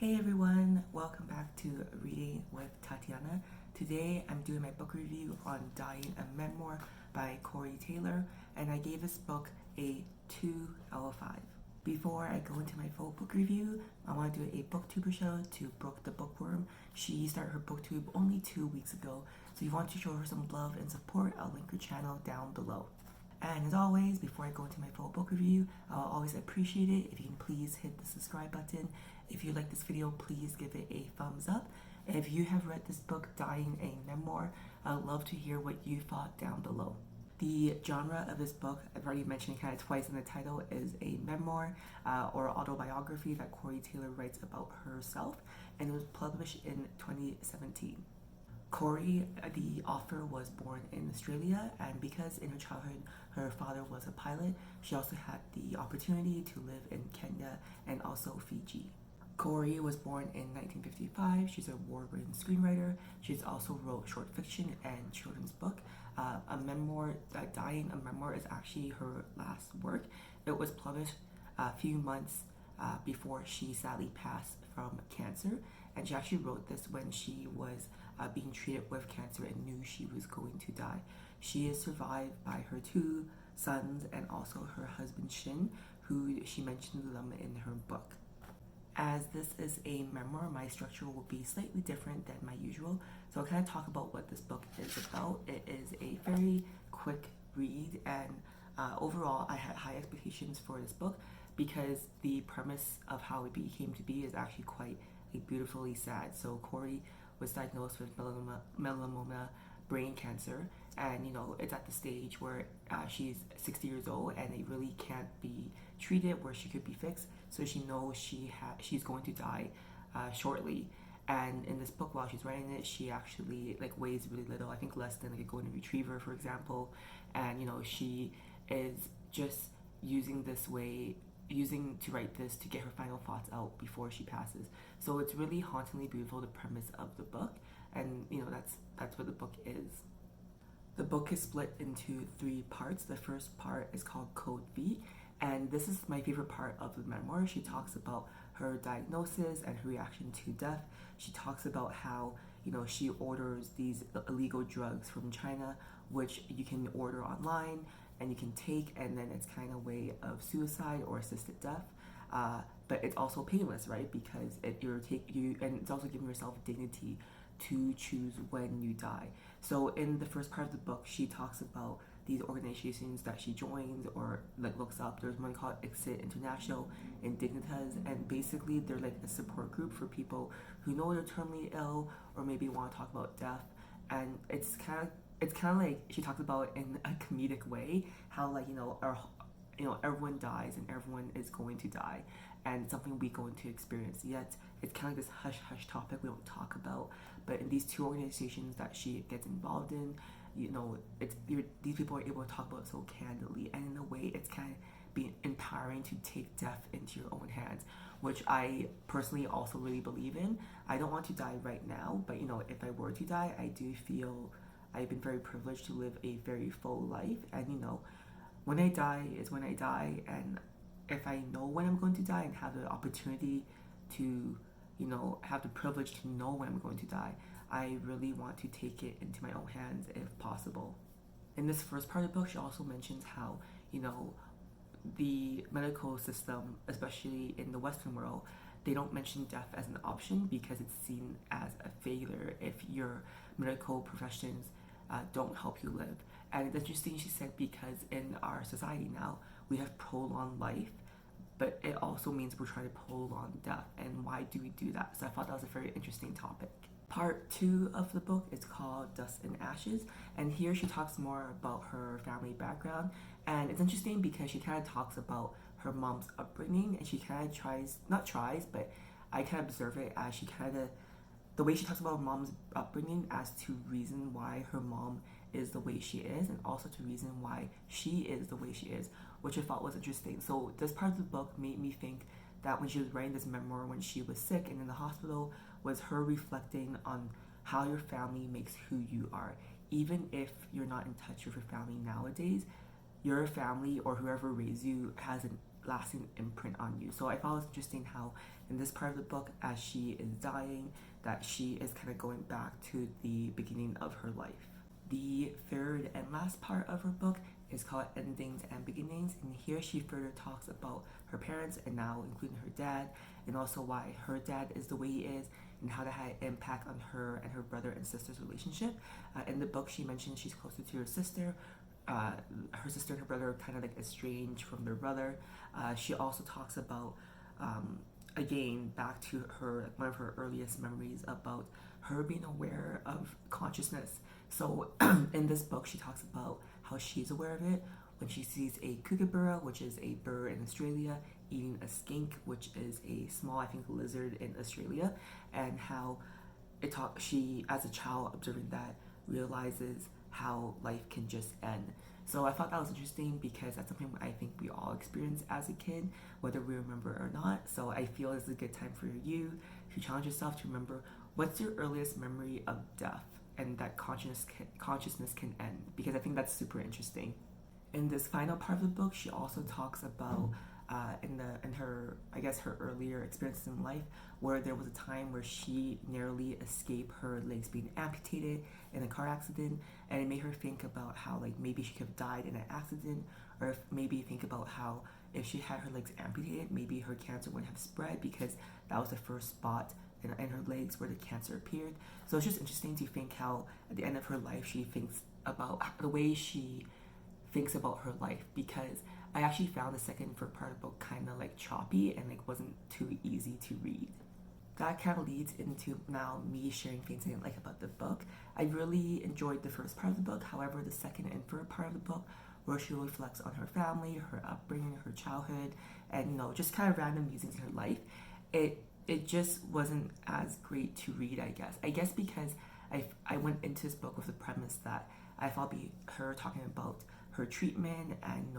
Hey everyone, welcome back to Reading with Tatiana. Today I'm doing my book review on Dying, a Memoir by Cory Taylor, and I gave this book a 2 out of 5. Before I go into my full book review, I want to do a Booktuber shoutout to Brooke the Bookworm. She started her Booktube only 2 weeks ago, so if you want to show her some love and support, I'll link her channel down below. And as always, before I go into my full book review, I'll always appreciate it if you can please hit the subscribe button. If you like this video, please give it a thumbs up. If you have read this book, Dying, a Memoir, I'd love to hear what you thought down below. The genre of this book, I've already mentioned kind of twice in the title, is a memoir or autobiography that Cory Taylor writes about herself, and it was published in 2017. Cory, the author, was born in Australia, and because in her childhood her father was a pilot, she also had the opportunity to live in Kenya and also Fiji. Cory was born in 1955. She's an award-winning screenwriter. She's also wrote short fiction and children's book. A memoir, Dying, a Memoir, is actually her last work. It was published a few months before she sadly passed from cancer, and she actually wrote this when she was being treated with cancer and knew she was going to die. She is survived by her 2 sons and also her husband Shin, who she mentioned them in her book. As this is a memoir, my structure will be slightly different than my usual, so I'll kind of talk about what this book is about. It is a very quick read, and overall I had high expectations for this book because the premise of how it came to be is actually quite beautifully sad. So Cory was diagnosed with melanoma brain cancer, and it's at the stage where she's 60 years old and it really can't be treated where she could be fixed, so she knows she's going to die shortly. And in this book, while she's writing it, she actually weighs really little, I think less than a golden retriever, for example, and she is just using to write this to get her final thoughts out before she passes. So it's really hauntingly beautiful, the premise of the book, and that's what the book is. The book is split into 3 parts. The first part is called Code V, and this is my favorite part of the memoir. She talks about her diagnosis and her reaction to death. She talks about how she orders these illegal drugs from China, which you can order online and you can take, and then it's kind of a way of suicide or assisted death. But it's also painless, right? Because and it's also giving yourself dignity to choose when you die. So in the first part of the book, she talks about these organizations that she joins or looks up. There's one called Exit International and Dignitas, and basically they're a support group for people who know they're terminally ill or maybe want to talk about death. And it's kind of like she talks about in a comedic way how everyone dies and everyone is going to die, and it's something we're going to experience. Yet it's kind of this hush hush topic we don't talk about. But in these 2 organizations that she gets involved in, these people are able to talk about it so candidly, and in a way it's kind of being empowering to take death into your own hands, which I personally also really believe in. I don't want to die right now, but if I were to die, I do feel I've been very privileged to live a very full life, and when I die is when I die. And if I know when I'm going to die and have the opportunity to have the privilege to know when I'm going to die, I really want to take it into my own hands if possible. In this first part of the book, she also mentions how the medical system, especially in the Western world, they don't mention death as an option because it's seen as a failure if your medical professions don't help you live. And it's interesting, she said, because in our society now we have prolonged life, but it also means we're trying to prolong death, and why do we do that? So I thought that was a very interesting topic. Part 2 of the book is called Dust and Ashes, and here she talks more about her family background. And it's interesting because she kind of talks about her mom's upbringing, and she kind of but I kind of observe it as the way she talks about her mom's upbringing as to reason why her mom is the way she is, and also to reason why she is the way she is, which I thought was interesting. So this part of the book made me think that when she was writing this memoir when she was sick and in the hospital, was her reflecting on how your family makes who you are. Even if you're not in touch with your family nowadays, your family or whoever raised you has an lasting imprint on you. So I thought it was interesting how in this part of the book, as she is dying, that she is kind of going back to the beginning of her life. The third and last part of her book is called Endings and Beginnings, and here she further talks about her parents, and now including her dad, and also why her dad is the way he is, and how that had an impact on her and her brother and sister's relationship. In the book, she mentions she's closer to her sister. Her sister and her brother are kind of like estranged from their brother. She also talks about, again, back to her one of her earliest memories about her being aware of consciousness. So in this book, she talks about how she's aware of it when she sees a kookaburra, which is a bird in Australia, eating a skink, which is a small, I think, lizard in Australia, and how she, as a child, observing that, realizes how life can just end. So I thought that was interesting because that's something I think we all experience as a kid, whether we remember or not. So I feel it's a good time for you to challenge yourself to remember what's your earliest memory of death and that consciousness can end, because I think that's super interesting. In this final part of the book, she also talks about in her, I guess, her earlier experiences in life, where there was a time where she narrowly escaped her legs being amputated in a car accident, and it made her think about how like maybe she could have died in an accident, or if maybe think about how if she had her legs amputated, maybe her cancer wouldn't have spread because that was the first spot in her legs where the cancer appeared. So it's just interesting to think how at the end of her life she thinks about the way she thinks about her life, because I actually found the second part of the book kind of like choppy and like wasn't too easy to read. That kind of leads into now me sharing things I didn't like about the book. I really enjoyed the first part of the book. However, the second and third part of the book, where she reflects on her family, her upbringing, her childhood, and just kind of random musings in her life, it just wasn't as great to read, I guess because I went into this book with the premise that I thought it'd be her talking about her treatment and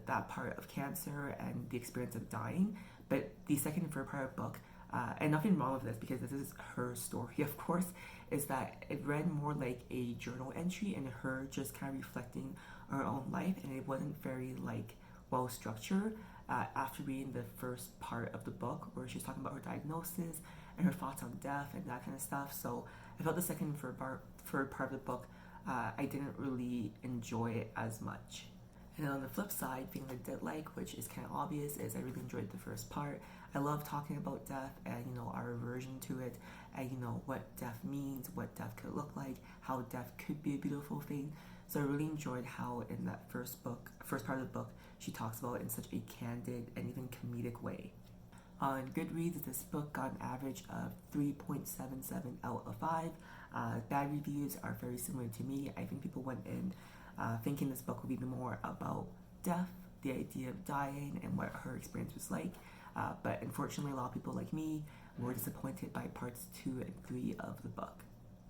that part of cancer and the experience of dying. But the second and third part of the book, and nothing wrong with this because this is her story, of course, is that it read more like a journal entry and her just kind of reflecting her own life, and it wasn't very like well structured. After reading the first part of the book, where she's talking about her diagnosis and her thoughts on death and that kind of stuff, so I felt the second and third part of the book, I didn't really enjoy it as much. And then on the flip side, thing I did like, which is kind of obvious, is I really enjoyed the first part. I love talking about death and our aversion to it, and what death means, what death could look like, how death could be a beautiful thing. So I really enjoyed how in that first part of the book, she talks about it in such a candid and even comedic way. On Goodreads, this book got an average of 3.77 out of 5. Bad reviews are very similar to me. I think people went in thinking this book would be more about death, the idea of dying, and what her experience was like. But unfortunately, a lot of people like me were disappointed by parts 2 and 3 of the book.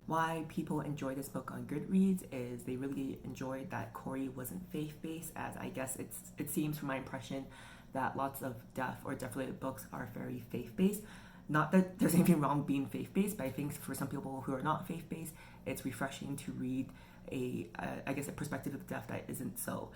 Why people enjoy this book on Goodreads is they really enjoyed that Cory wasn't faith-based, as I guess it seems from my impression that lots of death or death-related books are very faith-based. Not that there's anything wrong being faith-based, but I think for some people who are not faith-based, it's refreshing to read a perspective of death that isn't so.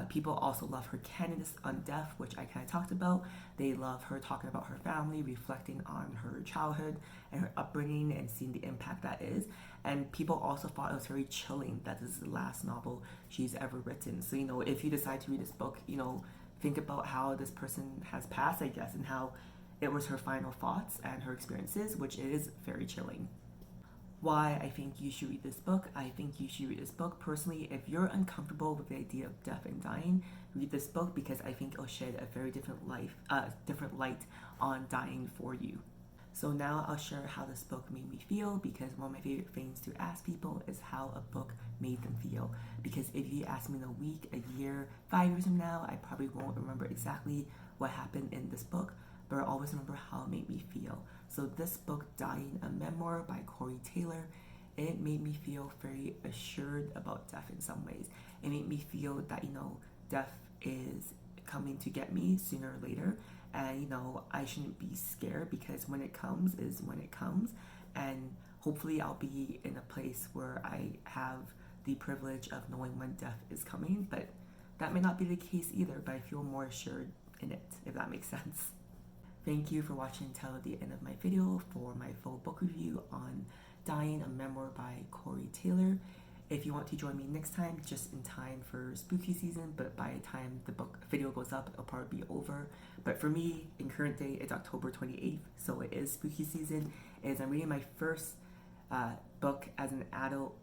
People also love her candidness on death, which I kind of talked about. They love her talking about her family, reflecting on her childhood and her upbringing and seeing the impact that is. And people also thought it was very chilling that this is the last novel she's ever written. So, if you decide to read this book, think about how this person has passed, I guess, and how it was her final thoughts and her experiences, which is very chilling. Why I think you should read this book. I think you should read this book. Personally, if you're uncomfortable with the idea of death and dying, read this book because I think it'll shed a very different light on dying for you. So now I'll share how this book made me feel, because one of my favorite things to ask people is how a book made them feel. Because if you ask me in a week, a year, 5 years from now, I probably won't remember exactly what happened in this book, but I always remember how it made me feel. So this book, Dying, a Memoir by Cory Taylor, it made me feel very assured about death in some ways. It made me feel that, death is coming to get me sooner or later. And, I shouldn't be scared because when it comes is when it comes. And hopefully I'll be in a place where I have the privilege of knowing when death is coming. But that may not be the case either, but I feel more assured in it, if that makes sense. Thank you for watching until the end of my video for my full book review on Dying, a Memoir by Cory Taylor. If you want to join me next time, just in time for spooky season, but by the time the book video goes up, it'll probably be over. But for me, in current day, it's October 28th, so it is spooky season. I'm reading my first book as an adult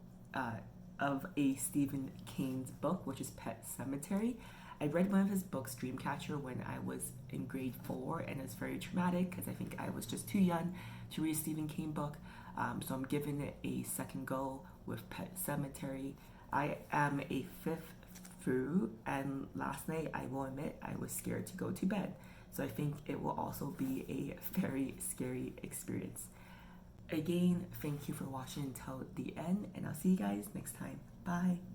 of a Stephen King's book, which is Pet Sematary. I read one of his books, Dreamcatcher, when I was in grade 4, and it's very traumatic because I think I was just too young to read a Stephen King book. So I'm giving it a second go with Pet Sematary. I am a 5th through, and last night, I will admit, I was scared to go to bed. So I think it will also be a very scary experience. Again, thank you for watching until the end, and I'll see you guys next time. Bye!